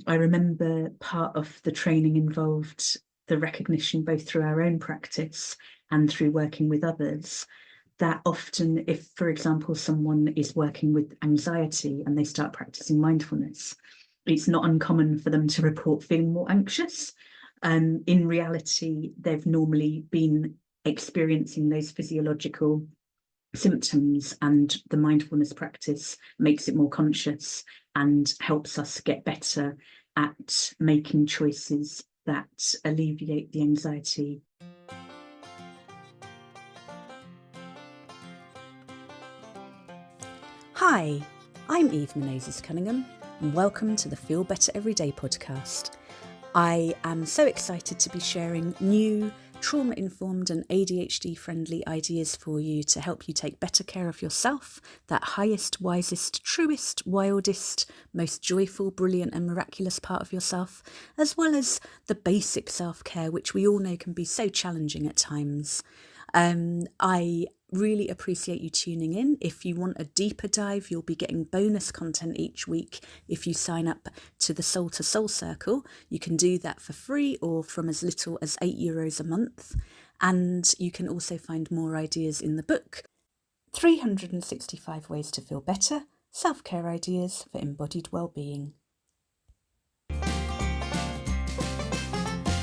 I remember part of the training involved the recognition, both through our own practice and through working with others, that often, if, for example, someone is working with anxiety and they start practicing mindfulness, it's not uncommon for them to report feeling more anxious. In reality, they've normally been experiencing those physiological symptoms, and the mindfulness practice makes it more conscious and helps us get better at making choices that alleviate the anxiety. Hi, I'm Eve Menezes Cunningham, and welcome to the Feel Better Everyday podcast. I am so excited to be sharing new, trauma-informed and ADHD-friendly ideas for you to help you take better care of yourself, that highest, wisest, truest, wildest, most joyful, brilliant and miraculous part of yourself, as well as the basic self-care, which we all know can be so challenging at times. I really appreciate you tuning in. If you want a deeper dive, you'll be getting bonus content each week if you sign up to the Soul to Soul Circle. You can do that for free or from as little as €8 a month. And you can also find more ideas in the book, 365 Ways to Feel Better, Self-Care Ideas for Embodied Wellbeing.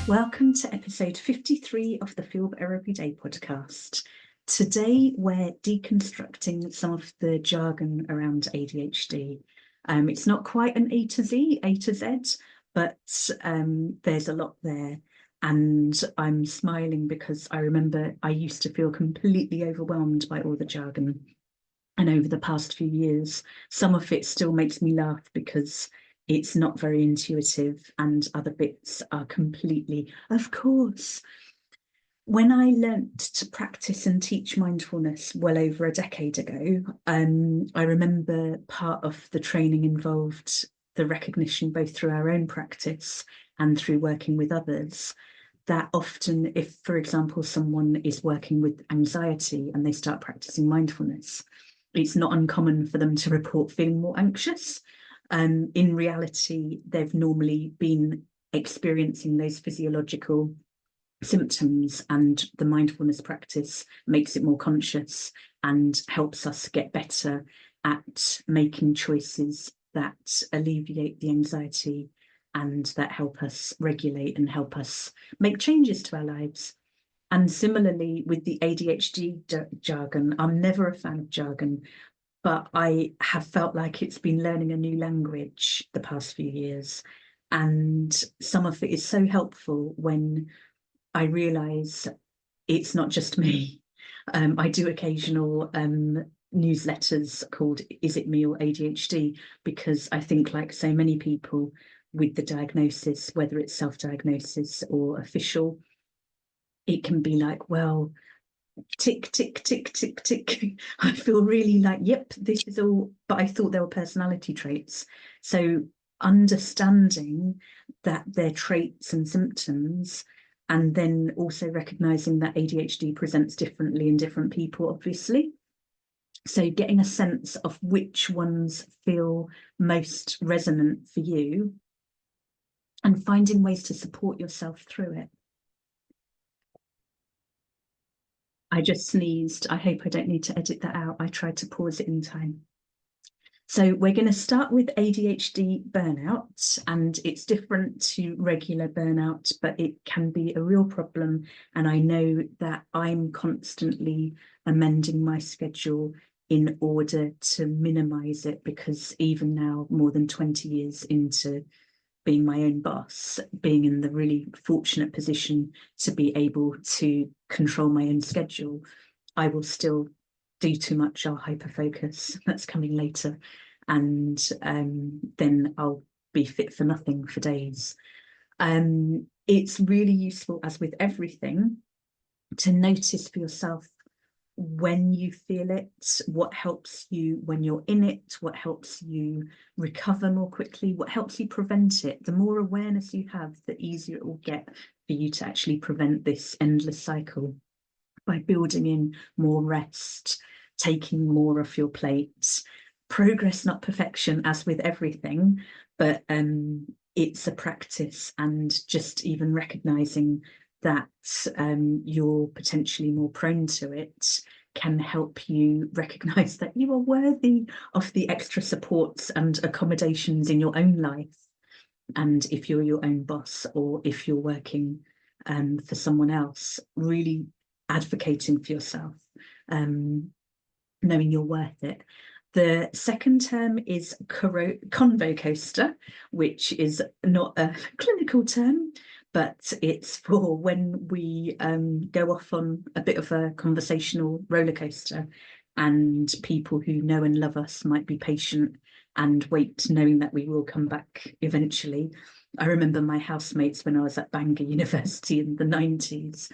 Welcome to episode 53 of the Feel Better Everyday podcast. Today we're deconstructing some of the jargon around ADHD. It's not quite an A to Z, but there's a lot there. And I'm smiling because I remember I used to feel completely overwhelmed by all the jargon. And over the past few years, some of it still makes me laugh because it's not very intuitive, and other bits are completely, of course. When I learnt to practice and teach mindfulness well over a decade ago, I remember part of the training involved the recognition, both through our own practice and through working with others, that often, if, for example, someone is working with anxiety and they start practicing mindfulness, it's not uncommon for them to report feeling more anxious. In reality, they've normally been experiencing those physiological symptoms, and the mindfulness practice makes it more conscious and helps us get better at making choices that alleviate the anxiety and that help us regulate and help us make changes to our lives. And similarly with the ADHD jargon, I'm never a fan of jargon, but I have felt like it's been learning a new language the past few years. And some of it is so helpful when I realise it's not just me. I do occasional newsletters called Is It Me or ADHD? Because I think, like so many people with the diagnosis, whether it's self-diagnosis or official, it can be like, well, tick, tick, tick, tick, tick. I feel really like, yep, this is all, but I thought there were personality traits. So understanding that they're traits and symptoms, and then also recognizing that ADHD presents differently in different people, obviously. So getting a sense of which ones feel most resonant for you and finding ways to support yourself through it. I just sneezed. I hope I don't need to edit that out. I tried to pause it in time. So we're going to start with ADHD burnout, and it's different to regular burnout, but it can be a real problem. And I know that I'm constantly amending my schedule in order to minimize it, because even now, more than 20 years into being my own boss, being in the really fortunate position to be able to control my own schedule, I will still do too much. I'll hyperfocus. That's coming later. And then I'll be fit for nothing for days. It's really useful, as with everything, to notice for yourself when you feel it, what helps you when you're in it, what helps you recover more quickly, what helps you prevent it. The more awareness you have, the easier it will get for you to actually prevent this endless cycle by building in more rest, taking more off your plate. Progress, not perfection, as with everything, but it's a practice, and just even recognizing that you're potentially more prone to it can help you recognize that you are worthy of the extra supports and accommodations in your own life. And if you're your own boss, or if you're working for someone else, really advocating for yourself, knowing you're worth it. The second term is Convo Coaster, which is not a clinical term, but it's for when we go off on a bit of a conversational roller coaster, and people who know and love us might be patient and wait, knowing that we will come back eventually. I remember my housemates when I was at Bangor University in the 90s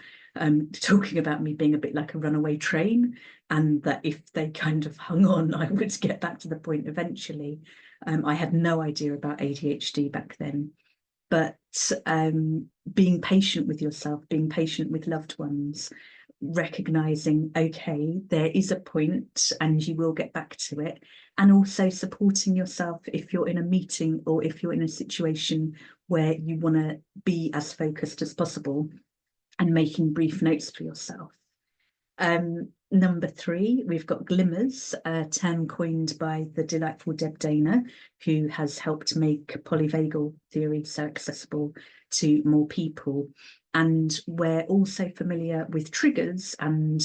talking about me being a bit like a runaway train, and that if they kind of hung on, I would get back to the point eventually. I had no idea about ADHD back then, but being patient with yourself, being patient with loved ones, recognizing, okay, there is a point and you will get back to it, and also supporting yourself if you're in a meeting or if you're in a situation where you want to be as focused as possible, and making brief notes for yourself. Number 3, we've got Glimmers, a term coined by the delightful Deb Dana, who has helped make polyvagal theory so accessible to more people. And we're also familiar with triggers and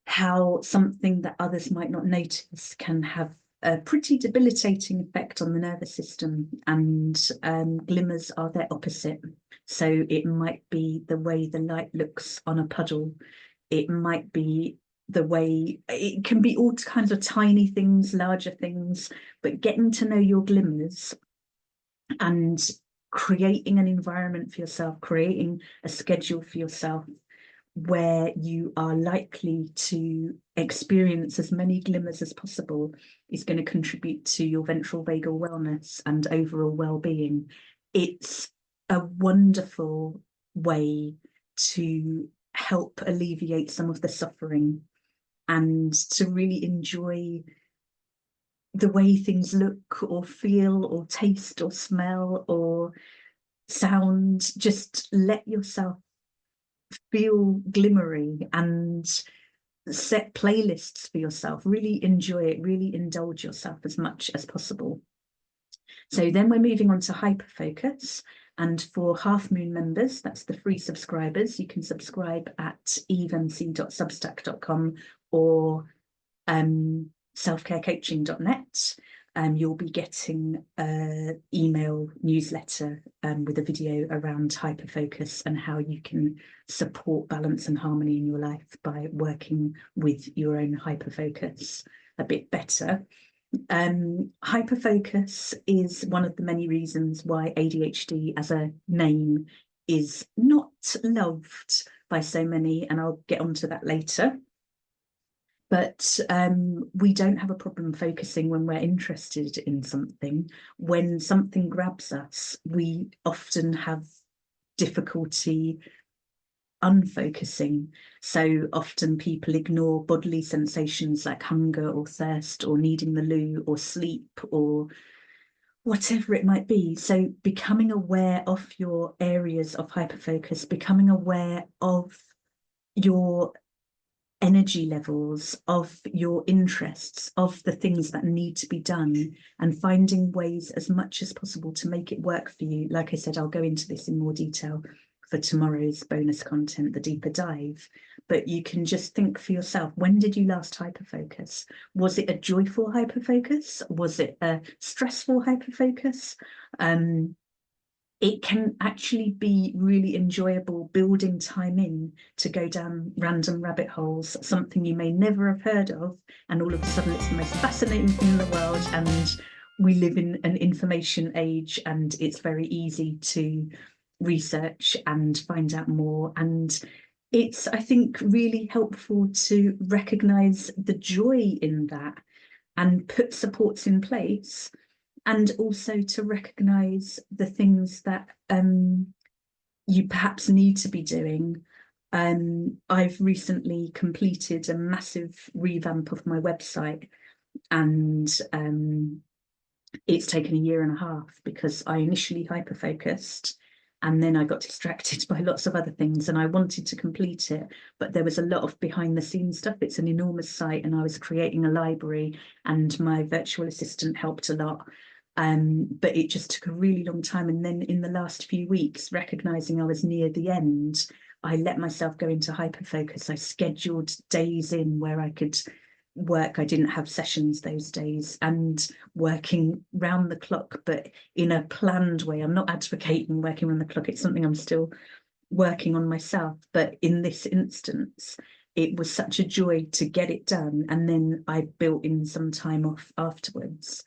how something that others might not notice can have a pretty debilitating effect on the nervous system, and glimmers are their opposite. So it might be the way the light looks on a puddle. It might be the way, it can be all kinds of tiny things, larger things, but getting to know your glimmers and creating an environment for yourself, creating a schedule for yourself where you are likely to experience as many glimmers as possible is going to contribute to your ventral vagal wellness and overall well-being. It's a wonderful way to help alleviate some of the suffering and to really enjoy the way things look or feel or taste or smell or sound. Just let yourself feel glimmery and set playlists for yourself. Really enjoy it, really indulge yourself as much as possible. So then we're moving on to Hyperfocus. And for Half Moon members, that's the free subscribers, you can subscribe at evemc.substack.com or selfcarecoaching.net. You'll be getting an email newsletter with a video around hyperfocus and how you can support balance and harmony in your life by working with your own hyperfocus a bit better. Hyperfocus is one of the many reasons why ADHD as a name is not loved by so many, and I'll get onto that later. But we don't have a problem focusing when we're interested in something. When something grabs us, we often have difficulty unfocusing. So often people ignore bodily sensations like hunger or thirst or needing the loo or sleep or whatever it might be. So becoming aware of your areas of hyperfocus, becoming aware of your energy levels, of your interests, of the things that need to be done, and finding ways as much as possible to make it work for you. Like I said, I'll go into this in more detail for tomorrow's bonus content, the deeper dive, but you can just think for yourself, when did you last hyperfocus? Was it a joyful hyperfocus? Was it a stressful hyperfocus? It can actually be really enjoyable building time in to go down random rabbit holes, something you may never have heard of, and all of a sudden it's the most fascinating thing in the world. And we live in an information age, and it's very easy to research and find out more. And it's, I think, really helpful to recognise the joy in that and put supports in place, and also to recognise the things that you perhaps need to be doing. I've recently completed a massive revamp of my website, and it's taken a year and a half because I initially hyper-focused and then I got distracted by lots of other things and I wanted to complete it, but there was a lot of behind the scenes stuff. It's an enormous site and I was creating a library and my virtual assistant helped a lot. But it just took a really long time. And then in the last few weeks, recognizing I was near the end, I let myself go into hyperfocus. I scheduled days in where I could work. I didn't have sessions those days and working round the clock, but in a planned way. I'm not advocating working round the clock. It's something I'm still working on myself. But in this instance, it was such a joy to get it done. And then I built in some time off afterwards.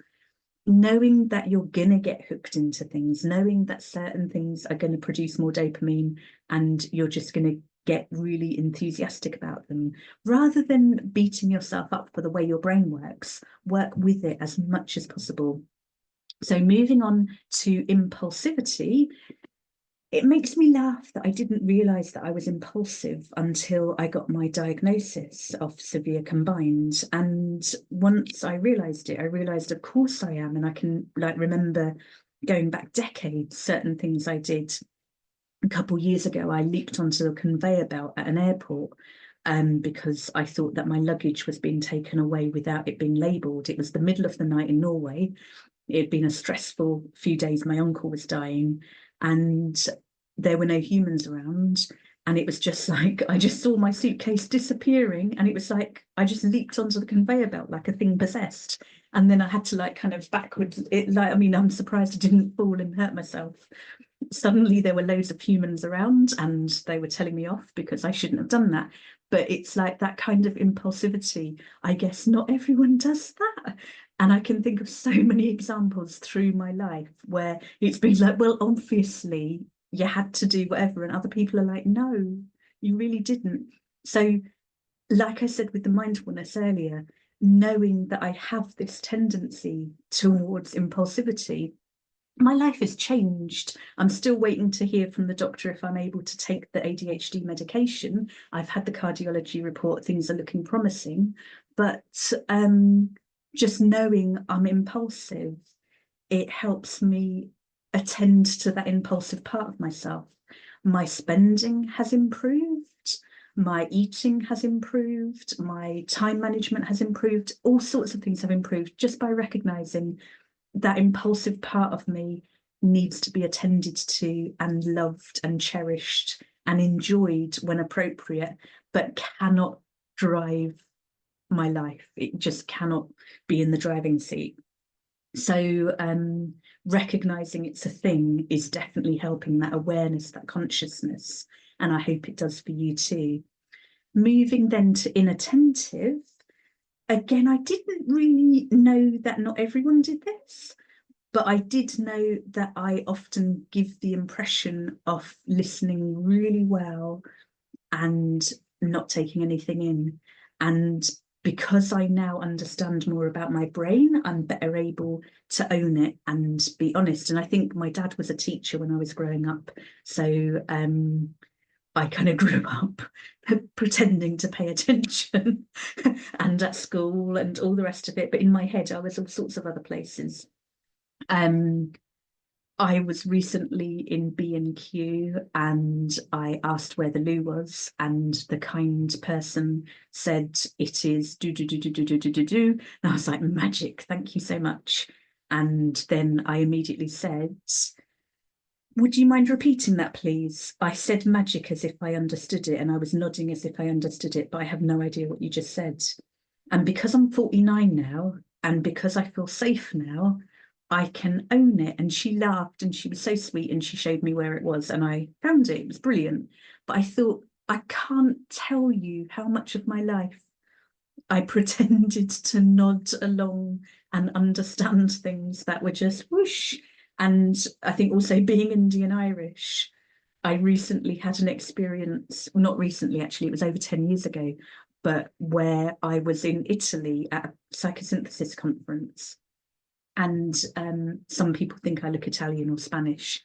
Knowing that you're going to get hooked into things, knowing that certain things are going to produce more dopamine and you're just going to get really enthusiastic about them, rather than beating yourself up for the way your brain works, work with it as much as possible. So moving on to impulsivity, it makes me laugh that I didn't realise that I was impulsive until I got my diagnosis of severe combined. And once I realised it, I realised, of course I am. And I can remember going back decades, certain things I did. A couple of years ago, I leaped onto a conveyor belt at an airport because I thought that my luggage was being taken away without it being labelled. It was the middle of the night in Norway. It had been a stressful few days. My uncle was dying and there were no humans around. And it was just like, I just saw my suitcase disappearing. And it was like, I just leaped onto the conveyor belt like a thing possessed. And then I had to kind of backwards. I'm surprised I didn't fall and hurt myself. Suddenly there were loads of humans around and they were telling me off because I shouldn't have done that. But it's like that kind of impulsivity. I guess not everyone does that. And I can think of so many examples through my life where it's been like, well, obviously you had to do whatever. And other people are like, no, you really didn't. So like I said with the mindfulness earlier, knowing that I have this tendency towards impulsivity, my life has changed. I'm still waiting to hear from the doctor if I'm able to take the ADHD medication. I've had the cardiology report, things are looking promising, but just knowing I'm impulsive, it helps me attend to that impulsive part of myself. My spending has improved, my eating has improved, my time management has improved, all sorts of things have improved just by recognizing that impulsive part of me needs to be attended to and loved and cherished and enjoyed when appropriate, but cannot drive my life. It just cannot be in the driving seat. So recognizing it's a thing is definitely helping that awareness, that consciousness, and I hope it does for you too. Moving then to inattentive, again, I didn't really know that not everyone did this, but I did know that I often give the impression of listening really well and not taking anything in. And because I now understand more about my brain, I'm better able to own it and be honest. And I think my dad was a teacher when I was growing up. So I kind of grew up pretending to pay attention and at school and all the rest of it. But in my head, I was all sorts of other places. I was recently in B&Q and I asked where the loo was, and the kind person said it is do do do do do do do do do. And I was like, magic, thank you so much. And then I immediately said, would you mind repeating that, please? I said magic as if I understood it, and I was nodding as if I understood it, but I have no idea what you just said. And because I'm 49 now, and because I feel safe now, I can own it. And she laughed and she was so sweet and she showed me where it was and I found it. It was brilliant. But I thought, I can't tell you how much of my life I pretended to nod along and understand things that were just whoosh. And I think also being Indian Irish, I recently had an experience, not recently actually, it was over 10 years ago, but where I was in Italy at a psychosynthesis conference. And some people think I look Italian or Spanish.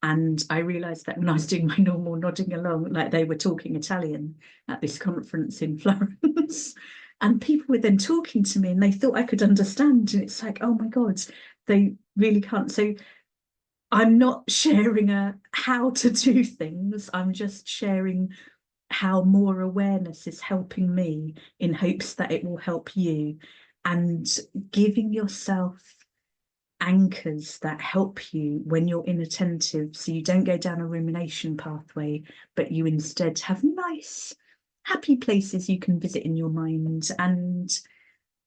And I realised that when I was doing my normal nodding along, like they were talking Italian at this conference in Florence. And people were then talking to me and they thought I could understand. And it's like, oh my God, they really can't. So I'm not sharing how to do things. I'm just sharing how more awareness is helping me, in hopes that it will help you, and giving yourself anchors that help you when you're inattentive, so you don't go down a rumination pathway, but you instead have nice, happy places you can visit in your mind, and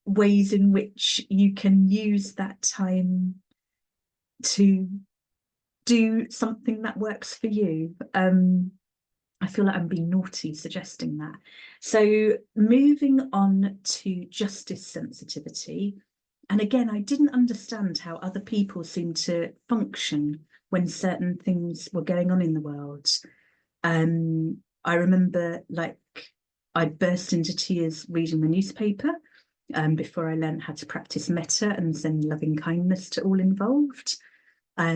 ways in which you can use that time to do something that works for you. I feel like I'm being naughty suggesting that. So moving on to justice sensitivity. And again, I didn't understand how other people seemed to function when certain things were going on in the world. I remember, like, I burst into tears reading the newspaper before I learned how to practice metta and send loving kindness to all involved. I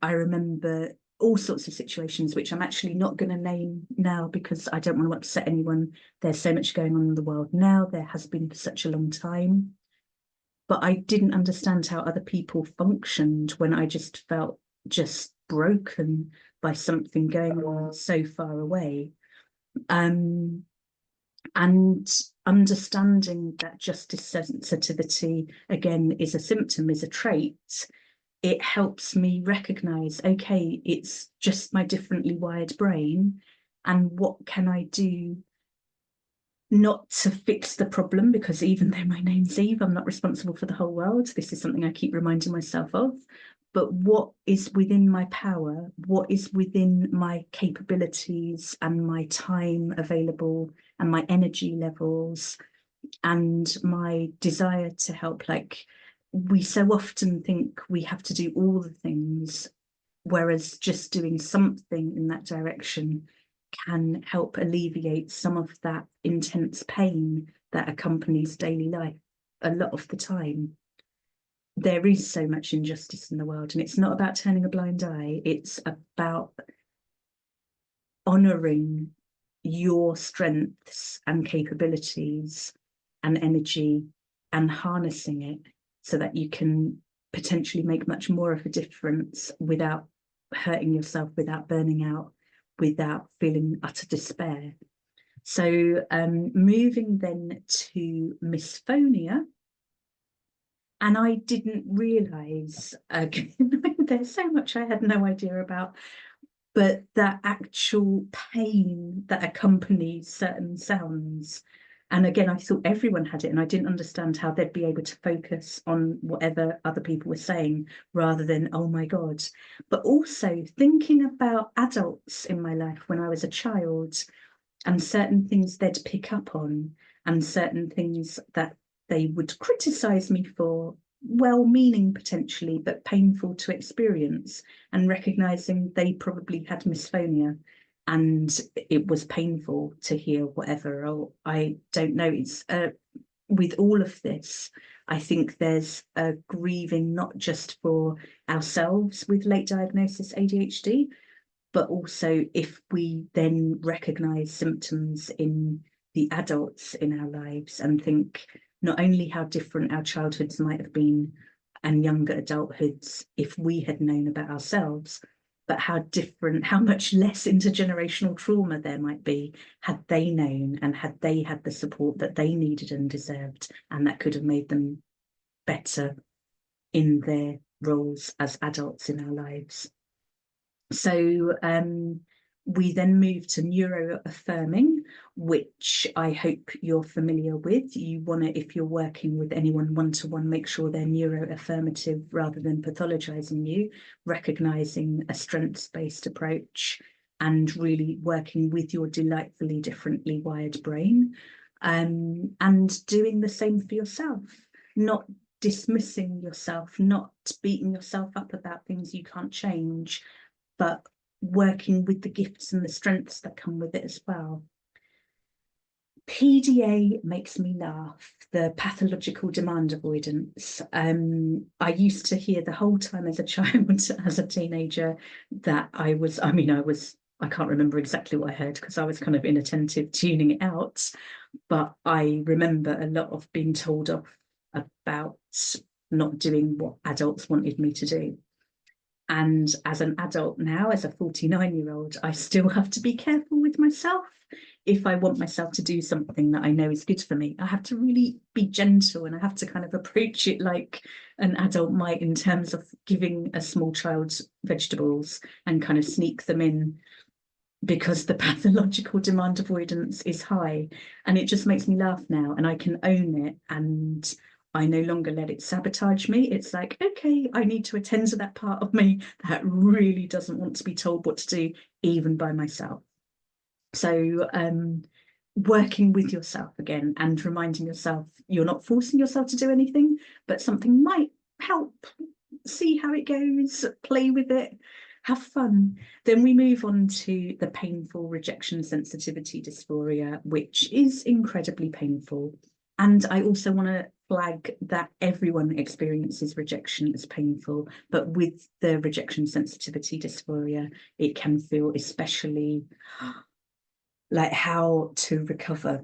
remember all sorts of situations, which I'm actually not going to name now because I don't want to upset anyone. There's so much going on in the world now. There has been for such a long time. But I didn't understand how other people functioned when I just felt just broken by something going on so far away. And understanding that justice sensitivity, again, is a symptom, is a trait. It helps me recognize, okay, it's just my differently wired brain, and what can I do, not to fix the problem, because even though my name's Eve, I'm not responsible for the whole world. This is something I keep reminding myself of. But what is within my power, what is within my capabilities and my time available and my energy levels and my desire to help. Like, we so often think we have to do all the things, whereas just doing something in that direction can help alleviate some of that intense pain that accompanies daily life a lot of the time. There is so much injustice in the world, and it's not about turning a blind eye. It's about honouring your strengths and capabilities and energy and harnessing it so that you can potentially make much more of a difference without hurting yourself, without burning out, without feeling utter despair. So moving then to misphonia. And I didn't realise, again, there's so much I had no idea about, but that actual pain that accompanies certain sounds. And again, I thought everyone had it, and I didn't understand how they'd be able to focus on whatever other people were saying rather than, oh my God. But also thinking about adults in my life when I was a child, and certain things they'd pick up on, and certain things that they would criticize me for, well-meaning potentially, but painful to experience, and recognizing they probably had misphonia and it was painful to hear whatever. Or I don't know, it's with all of this, I think there's a grieving not just for ourselves with late diagnosis ADHD, but also if we then recognize symptoms in the adults in our lives and think not only how different our childhoods might have been and younger adulthoods if we had known about ourselves, but how different, how much less intergenerational trauma there might be had they known and had they had the support that they needed and deserved, and that could have made them better in their roles as adults in our lives. So we then move to neuroaffirming, which I hope you're familiar with. You want to, if you're working with anyone one-to-one, make sure they're neuroaffirmative rather than pathologizing you, recognizing a strengths-based approach and really working with your delightfully differently wired brain, and doing the same for yourself, not dismissing yourself, not beating yourself up about things you can't change, but working with the gifts and the strengths that come with it as well. PDA makes me laugh, the pathological demand avoidance. I used to hear the whole time as a child, as a teenager, that I can't remember exactly what I heard because I was kind of inattentive, tuning it out, but I remember a lot of being told off about not doing what adults wanted me to do. And as an adult now, as a 49-year-old, I still have to be careful with myself. If I want myself to do something that I know is good for me, I have to really be gentle, and I have to kind of approach it like an adult might, in terms of giving a small child vegetables and kind of sneak them in, because the pathological demand avoidance is high. And it just makes me laugh now, and I can own it, and I no longer let it sabotage me. It's like, okay, I need to attend to that part of me that really doesn't want to be told what to do, even by myself. So working with yourself again and reminding yourself you're not forcing yourself to do anything, but something might help. See how it goes, play with it, have fun. Then we move on to the painful rejection sensitivity dysphoria, which is incredibly painful. And I also want to flag that everyone experiences rejection as painful, but with the rejection sensitivity dysphoria, it can feel especially like how to recover.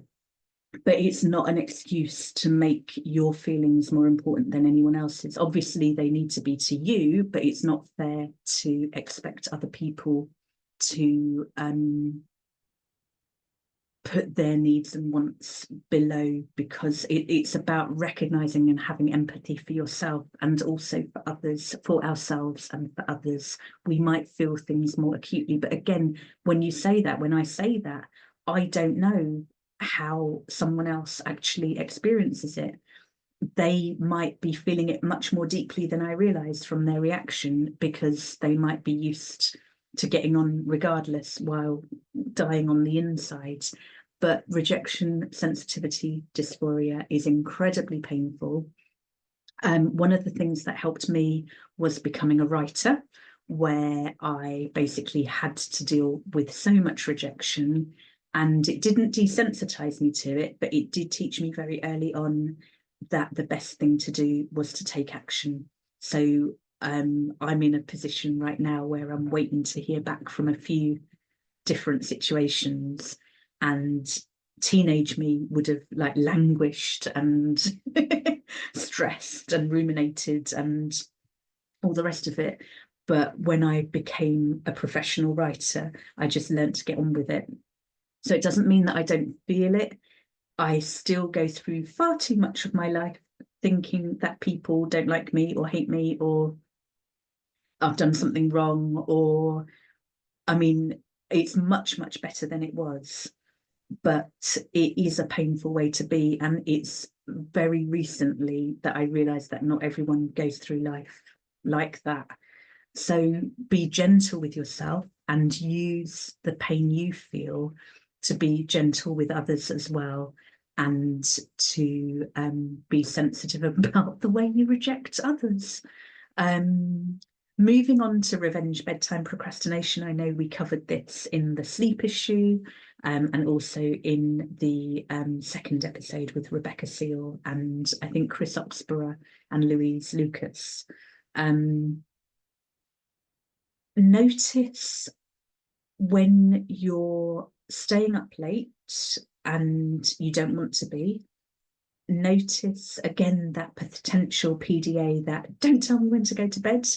But it's not an excuse to make your feelings more important than anyone else's. Obviously, they need to be to you, but it's not fair to expect other people to put their needs and wants below, because it's about recognizing and having empathy for yourself, and also for others, for ourselves and for others. We might feel things more acutely, but again, when I say that, I don't know how someone else actually experiences it. They might be feeling it much more deeply than I realized from their reaction, because they might be used to getting on regardless while dying on the inside. But rejection sensitivity dysphoria is incredibly painful. One of the things that helped me was becoming a writer, where I basically had to deal with so much rejection, and it didn't desensitize me to it, but it did teach me very early on that the best thing to do was to take action. So I'm in a position right now where I'm waiting to hear back from a few different situations, and teenage me would have like languished and stressed and ruminated and all the rest of it. But when I became a professional writer, I just learned to get on with it. So it doesn't mean that I don't feel it. I still go through far too much of my life thinking that people don't like me or hate me, or I've done something wrong, or, I mean, it's much, much better than it was. But it is a painful way to be. And it's very recently that I realized that not everyone goes through life like that. So be gentle with yourself, and use the pain you feel to be gentle with others as well, and to be sensitive about the way you reject others. Moving on to revenge bedtime procrastination. I know we covered this in the sleep issue, and also in the second episode with Rebecca Seal and I think Chris Oxborough and Louise Lucas. Notice when you're staying up late and you don't want to be. Notice again that potential PDA, that don't tell me when to go to bed.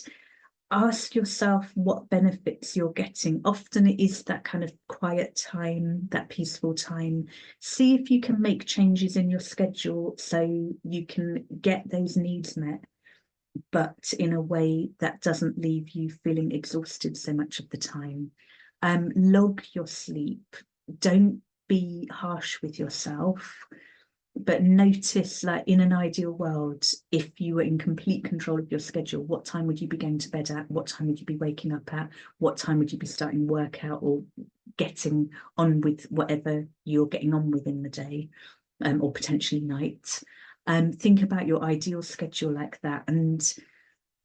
Ask yourself what benefits you're getting. Often it is that kind of quiet time, that peaceful time. See if you can make changes in your schedule so you can get those needs met, but in a way that doesn't leave you feeling exhausted so much of the time. Log your sleep. Don't be harsh with yourself, but notice, like, in an ideal world, if you were in complete control of your schedule, what time would you be going to bed at? What time would you be waking up at? What time would you be starting workout or getting on with whatever you're getting on with in the day, or potentially night? Think about your ideal schedule like that, and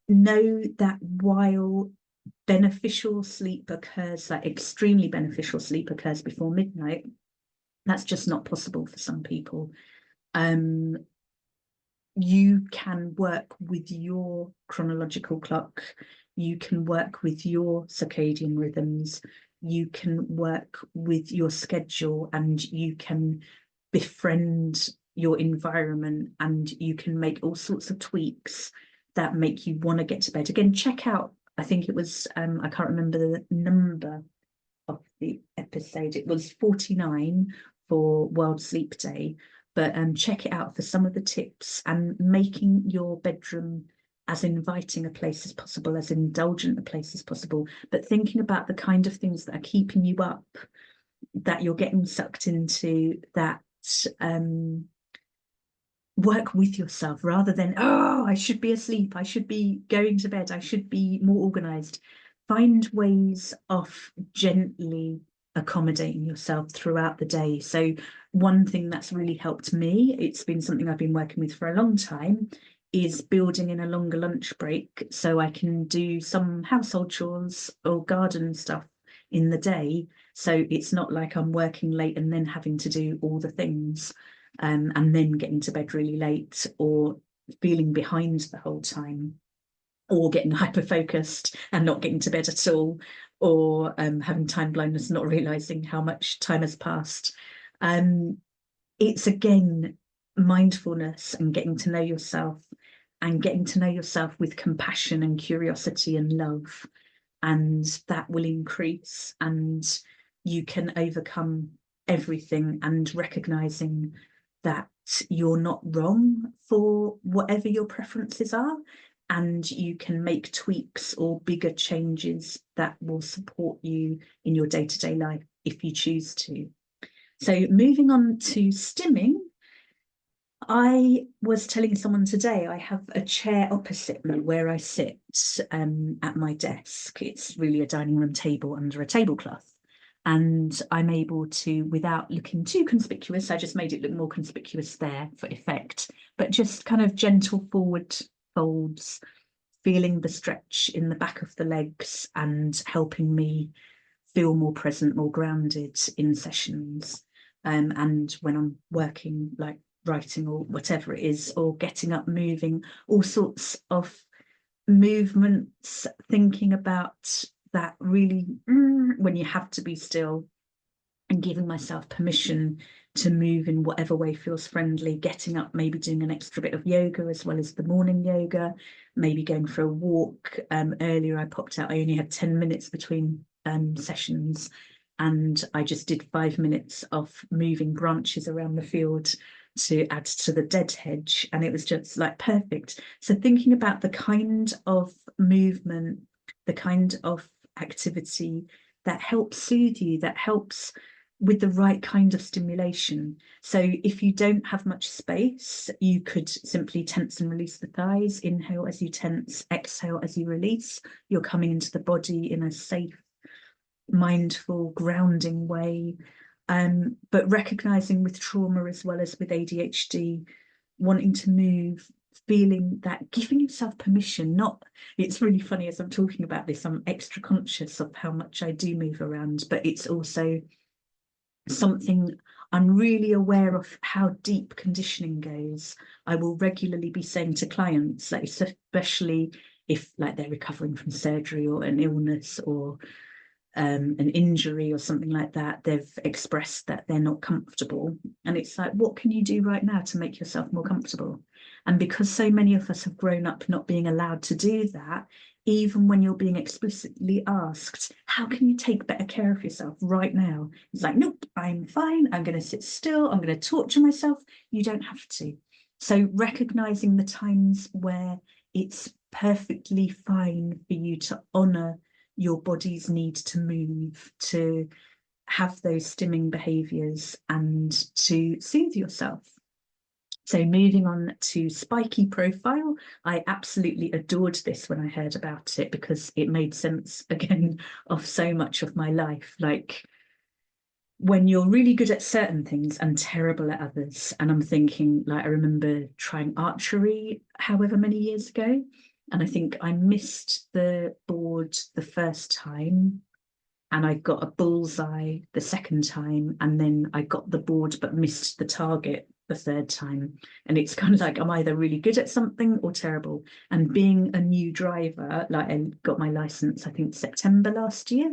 know that while beneficial sleep occurs, like extremely beneficial sleep occurs before midnight, that's just not possible for some people. You can work with your chronological clock, you can work with your circadian rhythms, you can work with your schedule, and you can befriend your environment, and you can make all sorts of tweaks that make you want to get to bed. Again, check out, I think it was, I can't remember the number of the episode. It was 49 for World Sleep Day, but check it out for some of the tips, and making your bedroom as inviting a place as possible, as indulgent a place as possible, but thinking about the kind of things that are keeping you up, that you're getting sucked into, that work with yourself, rather than, oh, I should be asleep, I should be going to bed, I should be more organized. Find ways of gently accommodating yourself throughout the day. So one thing that's really helped me, it's been something I've been working with for a long time, is building in a longer lunch break so I can do some household chores or garden stuff in the day. So it's not like I'm working late and then having to do all the things, and then getting to bed really late, or feeling behind the whole time, or getting hyper focused and not getting to bed at all, or having time blindness, not realizing how much time has passed. It's again mindfulness and getting to know yourself, and getting to know yourself with compassion and curiosity and love, and that will increase, and you can overcome everything, and recognizing that you're not wrong for whatever your preferences are, and you can make tweaks or bigger changes that will support you in your day-to-day life if you choose to. So moving on to stimming, I was telling someone today, I have a chair opposite me where I sit at my desk. It's really a dining room table under a tablecloth. And I'm able to, without looking too conspicuous, I just made it look more conspicuous there for effect, but just kind of gentle forward folds, feeling the stretch in the back of the legs and helping me feel more present, more grounded in sessions. And when I'm working, like writing or whatever it is, or getting up, moving, all sorts of movements, thinking about that really when you have to be still, and giving myself permission to move in whatever way feels friendly, getting up, maybe doing an extra bit of yoga as well as the morning yoga, maybe going for a walk. Earlier I popped out, I only had 10 minutes between sessions, and I just did 5 minutes of moving branches around the field to add to the dead hedge, and it was just like perfect. So thinking about the kind of movement, the kind of activity that helps soothe you, that helps with the right kind of stimulation. So if you don't have much space, you could simply tense and release the thighs. Inhale as you tense, exhale as you release. You're coming into the body in a safe, mindful, grounding way. But recognizing with trauma as well as with ADHD, wanting to move, feeling that, giving yourself permission. Not, it's really funny as I'm talking about this, I'm extra conscious of how much I do move around, but it's also something I'm really aware of how deep conditioning goes. I will regularly be saying to clients, like, especially if like they're recovering from surgery or an illness or an injury or something like that, they've expressed that they're not comfortable. And it's like, what can you do right now to make yourself more comfortable? And because so many of us have grown up not being allowed to do that, even when you're being explicitly asked, how can you take better care of yourself right now? It's like, nope, I'm fine. I'm going to sit still. I'm going to torture myself. You don't have to. So recognizing the times where it's perfectly fine for you to honor your body's need to move, to have those stimming behaviors, and to soothe yourself. So moving on to spiky profile, I absolutely adored this when I heard about it, because it made sense again of so much of my life. Like when you're really good at certain things and terrible at others. And I'm thinking, like, I remember trying archery however many years ago, and I think I missed the board the first time, and I got a bullseye the second time, and then I got the board but missed the target the third time. And it's kind of like, I'm either really good at something or terrible. And being a new driver, like I got my license, I think September last year,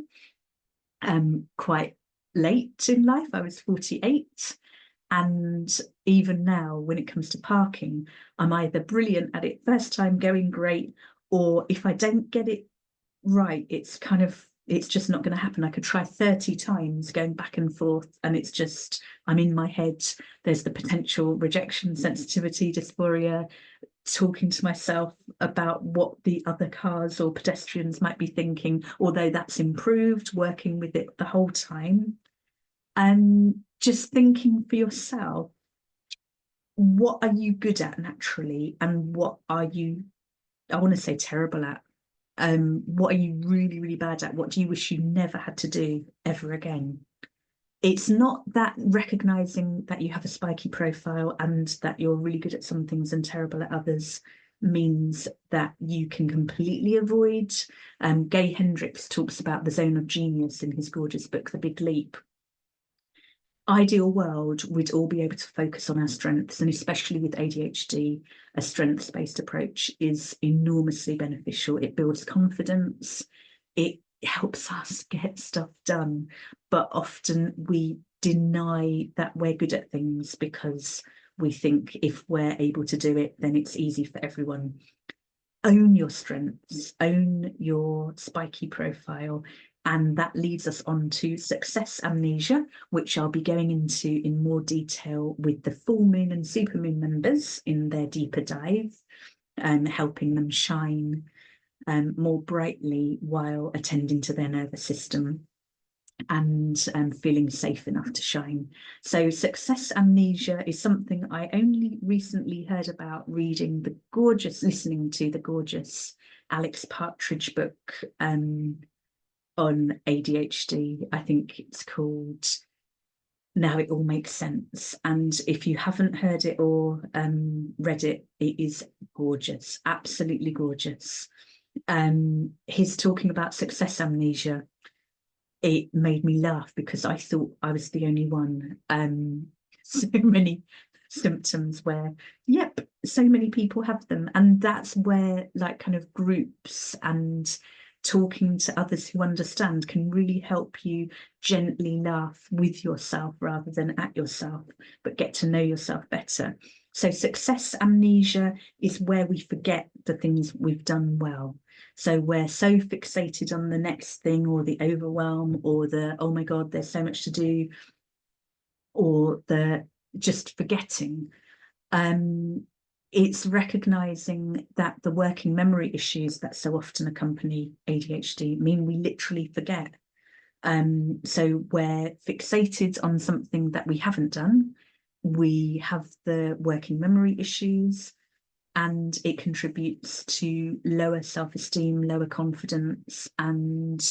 quite late in life, I was 48. And even now, when it comes to parking, I'm either brilliant at it first time, going great, or if I don't get it right, it's just not going to happen. I could try 30 times going back and forth, and it's just, I'm in my head. There's the potential rejection, sensitivity, dysphoria, talking to myself about what the other cars or pedestrians might be thinking, although that's improved, working with it the whole time. And just thinking for yourself, what are you good at naturally, and what are you, I want to say, terrible at? What are you really, really bad at? What do you wish you never had to do ever again? It's not that recognizing that you have a spiky profile and that you're really good at some things and terrible at others means that you can completely avoid. Gay Hendricks talks about the zone of genius in his gorgeous book, The Big Leap. Ideal world, we'd all be able to focus on our strengths, and especially with ADHD, a strengths-based approach is enormously beneficial. It builds confidence, it helps us get stuff done, but often we deny that we're good at things because we think if we're able to do it, then it's easy for everyone. Own your strengths, own your spiky profile. And that leads us on to success amnesia, which I'll be going into in more detail with the full moon and supermoon members in their deeper dive, helping them shine more brightly while attending to their nervous system and feeling safe enough to shine. So success amnesia is something I only recently heard about listening to the gorgeous Alex Partridge book on ADHD. I think it's called Now It All Makes Sense. And if you haven't heard it or read it, it is gorgeous, absolutely gorgeous. He's talking about success amnesia. It made me laugh because I thought I was the only one. So many symptoms where, yep, so many people have them. And that's where like kind of groups and talking to others who understand can really help you gently laugh with yourself rather than at yourself, but get to know yourself better. So success amnesia is where we forget the things we've done well. So we're so fixated on the next thing, or the overwhelm, or the, oh my God, there's so much to do, or the just forgetting. It's recognizing that the working memory issues that so often accompany ADHD mean we literally forget. So we're fixated on something that we haven't done. We have the working memory issues, and it contributes to lower self-esteem, lower confidence, and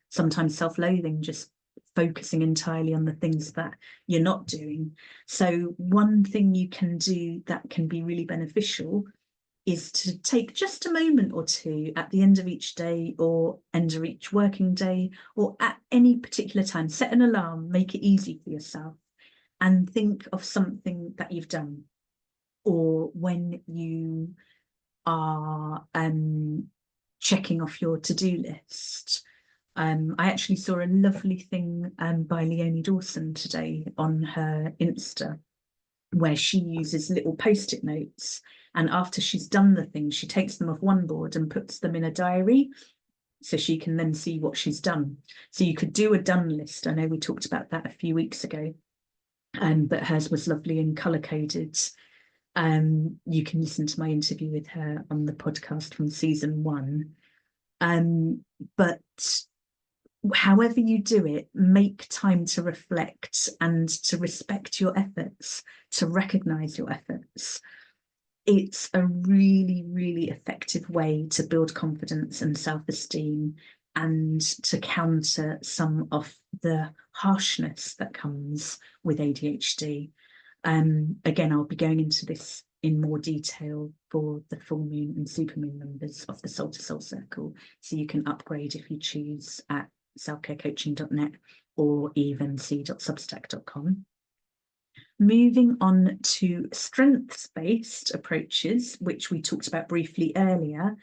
sometimes self-loathing, just focusing entirely on the things that you're not doing. So one thing you can do that can be really beneficial is to take just a moment or two at the end of each day or end of each working day or at any particular time, set an alarm, make it easy for yourself, and think of something that you've done. Or when you are checking off your to-do list. I actually saw a lovely thing by Leonie Dawson today on her Insta, where she uses little post-it notes, and after she's done the things, she takes them off one board and puts them in a diary so she can then see what she's done. So you could do a done list. I know we talked about that a few weeks ago, but hers was lovely and color-coded. You can listen to my interview with her on the podcast from season 1. But however you do it, make time to reflect and to respect your efforts, to recognize your efforts. It's a really, really effective way to build confidence and self-esteem and to counter some of the harshness that comes with ADHD. Again, I'll be going into this in more detail for the full moon and supermoon members of the Soul to Soul Circle, so you can upgrade if you choose at selfcarecoaching.net or evenc.substack.com. Moving on to strengths-based approaches, which we talked about briefly earlier,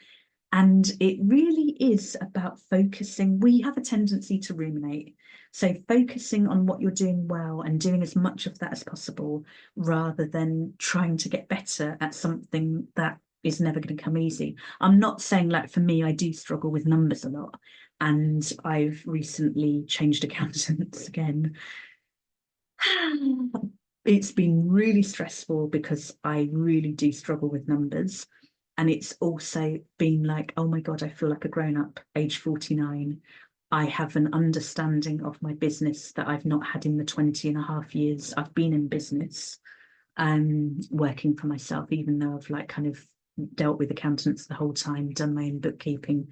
And it really is about focusing. We have a tendency to ruminate. So focusing on what you're doing well and doing as much of that as possible, rather than trying to get better at something that is never going to come easy. I'm not saying, like, for me, I do struggle with numbers a lot. And I've recently changed accountants again. It's been really stressful because I really do struggle with numbers. And it's also been like, oh my God, I feel like a grown up, age 49. I have an understanding of my business that I've not had in the 20 and a half years I've been in business, working for myself, even though I've like kind of dealt with accountants the whole time, done my own bookkeeping.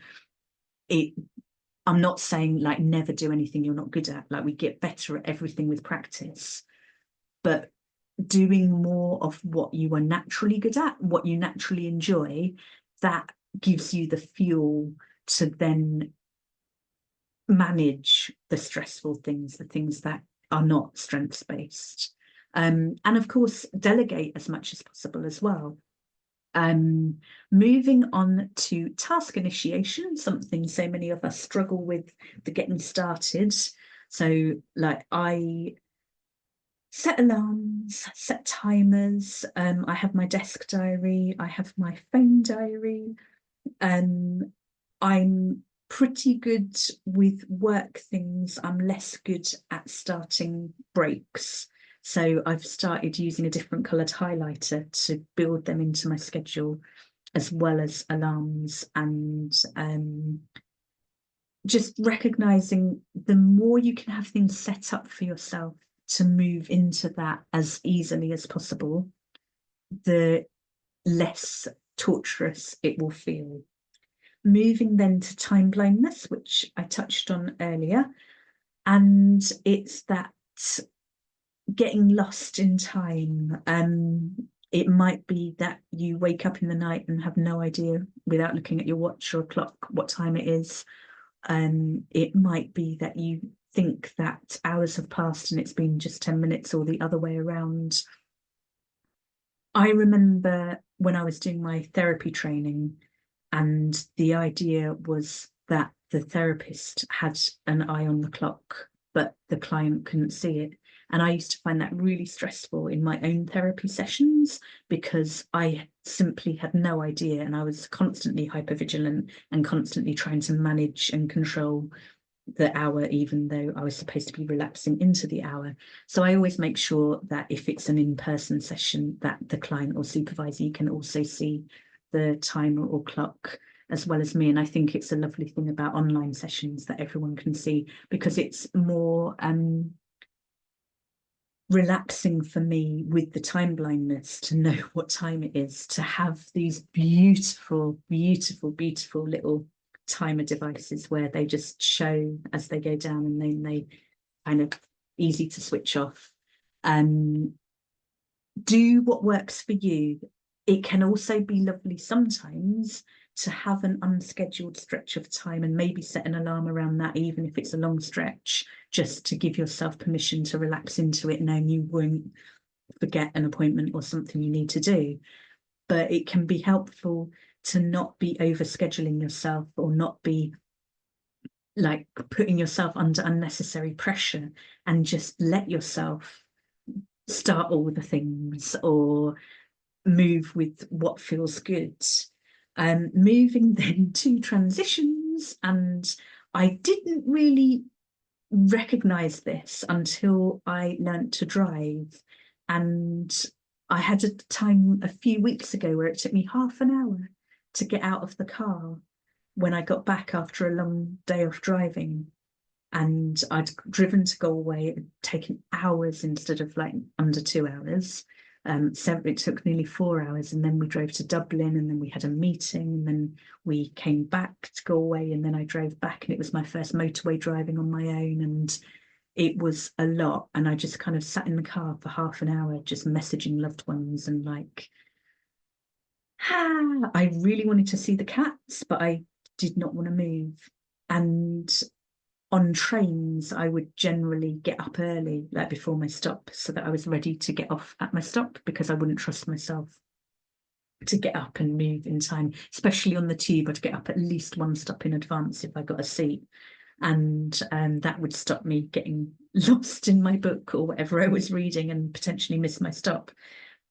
I'm not saying like never do anything you're not good at. Like, we get better at everything with practice, but doing more of what you are naturally good at, what you naturally enjoy, that gives you the fuel to then manage the stressful things, the things that are not strengths based. And of course, delegate as much as possible as well. Moving on to task initiation, something so many of us struggle with, the getting started. So like, I set alarms, set timers. I have my desk diary, I have my phone diary. I'm pretty good with work things. I'm less good at starting breaks. So I've started using a different coloured highlighter to build them into my schedule, as well as alarms, and just recognizing the more you can have things set up for yourself to move into that as easily as possible, the less torturous it will feel. Moving then to time blindness, which I touched on earlier, and it's that getting lost in time. It might be that you wake up in the night and have no idea, without looking at your watch or a clock, what time it is. It might be that you think that hours have passed and it's been just 10 minutes, or the other way around. I remember when I was doing my therapy training, and the idea was that the therapist had an eye on the clock, but the client couldn't see it. And I used to find that really stressful in my own therapy sessions, because I simply had no idea, and I was constantly hypervigilant and constantly trying to manage and control the hour, even though I was supposed to be relapsing into the hour. So I always make sure that if it's an in-person session, that the client or supervisee can also see the timer or clock as well as me. And I think it's a lovely thing about online sessions that everyone can see, because it's more relaxing for me with the time blindness to know what time it is, to have these beautiful, beautiful, beautiful little timer devices where they just show as they go down, and then they kind of easy to switch off. Do what works for you. It can also be lovely sometimes to have an unscheduled stretch of time, and maybe set an alarm around that, even if it's a long stretch, just to give yourself permission to relax into it, knowing you won't forget an appointment or something you need to do. But it can be helpful to not be over scheduling yourself, or not be like putting yourself under unnecessary pressure, and just let yourself start all the things, or move with what feels good. Moving then to transitions, and I didn't really recognize this until I learnt to drive. And I had a time a few weeks ago where it took me half an hour to get out of the car when I got back after a long day of driving. And I'd driven to Galway, it had taken hours instead of like under 2 hours. So it took nearly 4 hours, and then we drove to Dublin, and then we had a meeting, and then we came back to Galway, and then I drove back, and it was my first motorway driving on my own, and it was a lot. And I just kind of sat in the car for half an hour just messaging loved ones, and like, I really wanted to see the cats, but I did not want to move. And on trains, I would generally get up early, like before my stop, so that I was ready to get off at my stop, because I wouldn't trust myself to get up and move in time, especially on the tube. I'd get up at least one stop in advance if I got a seat, and that would stop me getting lost in my book or whatever I was reading and potentially miss my stop.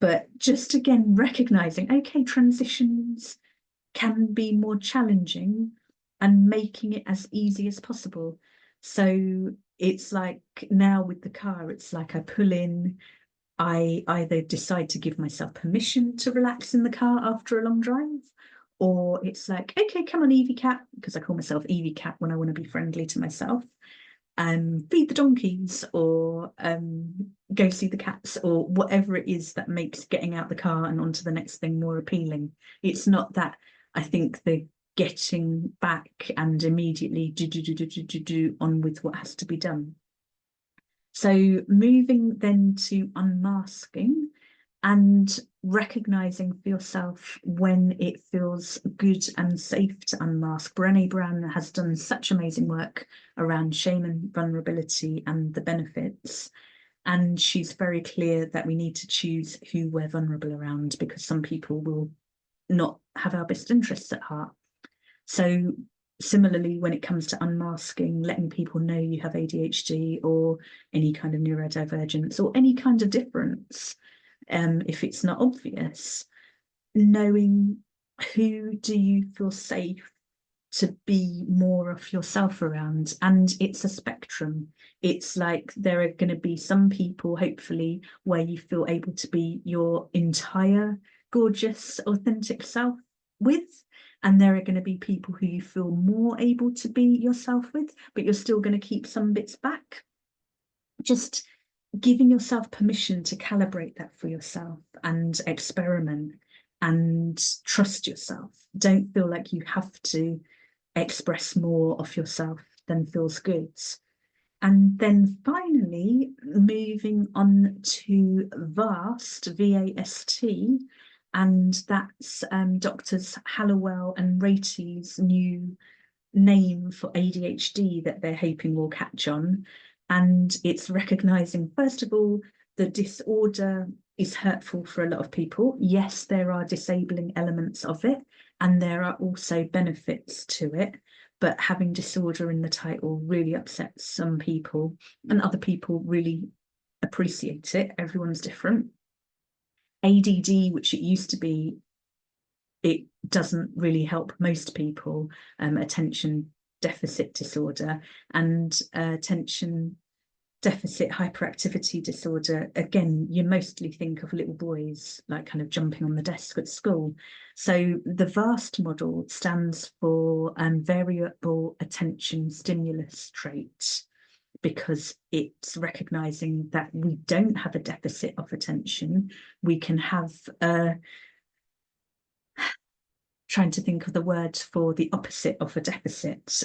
But just again recognizing, okay, transitions can be more challenging, and making it as easy as possible. So it's like now with the car, it's like I pull in, I either decide to give myself permission to relax in the car after a long drive, or it's like, okay, come on, Evie Cat, because I call myself Evie Cat when I want to be friendly to myself, feed the donkeys, or go see the cats, or whatever it is that makes getting out the car and onto the next thing more appealing. It's not that, I think, the getting back and immediately do on with what has to be done. So moving then to unmasking and recognizing for yourself when it feels good and safe to unmask. Brené Brown has done such amazing work around shame and vulnerability and the benefits. And she's very clear that we need to choose who we're vulnerable around, because some people will not have our best interests at heart. So similarly, when it comes to unmasking, letting people know you have ADHD or any kind of neurodivergence or any kind of difference, if it's not obvious, knowing who do you feel safe to be more of yourself around. And it's a spectrum. It's like there are going to be some people, hopefully, where you feel able to be your entire gorgeous, authentic self with. And there are going to be people who you feel more able to be yourself with, but you're still going to keep some bits back. Just giving yourself permission to calibrate that for yourself and experiment and trust yourself. Don't feel like you have to express more of yourself than feels good. And then finally, moving on to VAST, V-A-S-T, and that's Doctors Hallowell and Ratey's new name for ADHD that they're hoping will catch on. And it's recognizing, first of all, the disorder is hurtful for a lot of people. Yes, there are disabling elements of it, and there are also benefits to it. But having disorder in the title really upsets some people, and other people really appreciate it. Everyone's different. ADD, which it used to be, it doesn't really help most people. Attention deficit disorder and attention deficit hyperactivity disorder, again, you mostly think of little boys like kind of jumping on the desk at school. So the VAST model stands for variable attention stimulus trait, because it's recognizing that we don't have a deficit of attention. We can have trying to think of the word for the opposite of a deficit,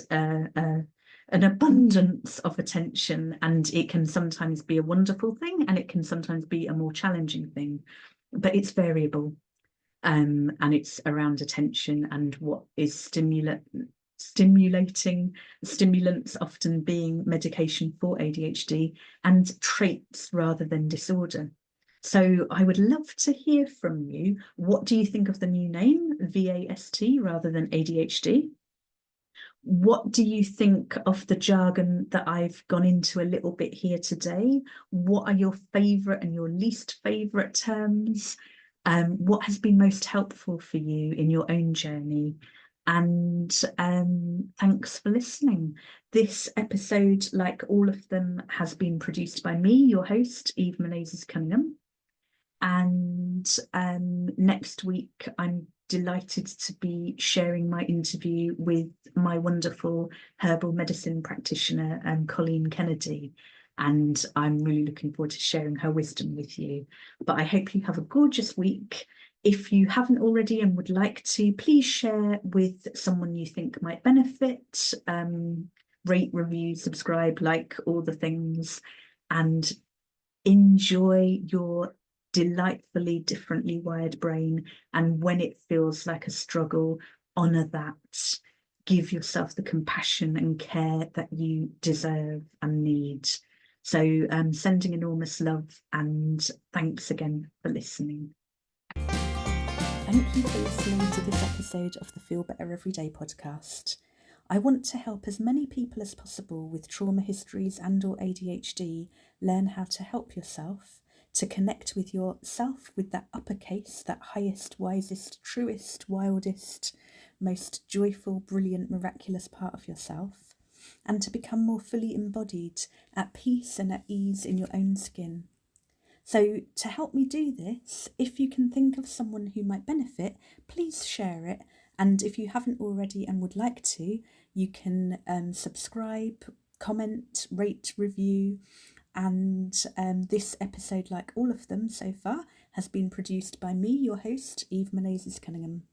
an abundance of attention, and it can sometimes be a wonderful thing and it can sometimes be a more challenging thing, but it's variable, and it's around attention and what is stimulating, stimulants often being medication for ADHD, and traits rather than disorder. So I would love to hear from you. What do you think of the new name, VAST, rather than ADHD? What do you think of the jargon that I've gone into a little bit here today? What are your favourite and your least favourite terms? What has been most helpful for you in your own journey? And thanks for listening. This episode, like all of them, has been produced by me, your host, Eve Menezes Cunningham. And next week, I'm delighted to be sharing my interview with my wonderful herbal medicine practitioner, Colleen Kennedy. And I'm really looking forward to sharing her wisdom with you. But I hope you have a gorgeous week. If you haven't already and would like to, please share with someone you think might benefit. Rate, review, subscribe, like all the things, and enjoy your delightfully differently wired brain. And when it feels like a struggle, honor that. Give yourself the compassion and care that you deserve and need. So sending enormous love, and thanks again for listening. Thank you for listening to this episode of the Feel Better Everyday podcast. I want to help as many people as possible with trauma histories and or ADHD learn how to help yourself, to connect with yourself with that uppercase, that highest, wisest, truest, wildest, most joyful, brilliant, miraculous part of yourself, and to become more fully embodied, at peace and at ease in your own skin. So to help me do this, if you can think of someone who might benefit, please share it. And if you haven't already and would like to, you can subscribe, comment, rate, review. And this episode, like all of them so far, has been produced by me, your host, Eve Menezes Cunningham.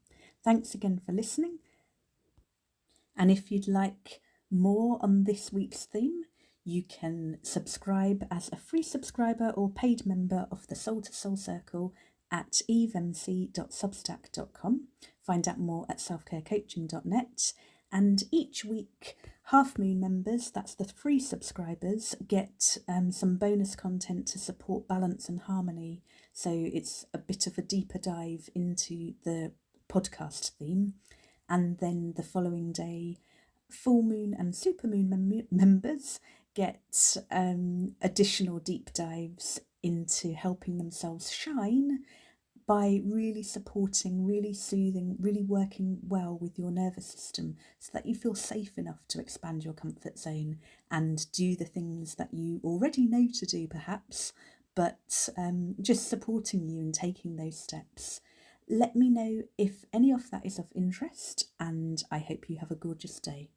Thanks again for listening. And if you'd like more on this week's theme, you can subscribe as a free subscriber or paid member of the Soul to Soul Circle at evemc.substack.com. Find out more at selfcarecoaching.net. And each week, Half Moon members, that's the free subscribers, get some bonus content to support balance and harmony. So it's a bit of a deeper dive into the podcast theme. And then the following day, full moon and supermoon members get additional deep dives into helping themselves shine by really supporting, really soothing, really working well with your nervous system so that you feel safe enough to expand your comfort zone and do the things that you already know to do perhaps, but just supporting you in taking those steps. Let me know if any of that is of interest, and I hope you have a gorgeous day.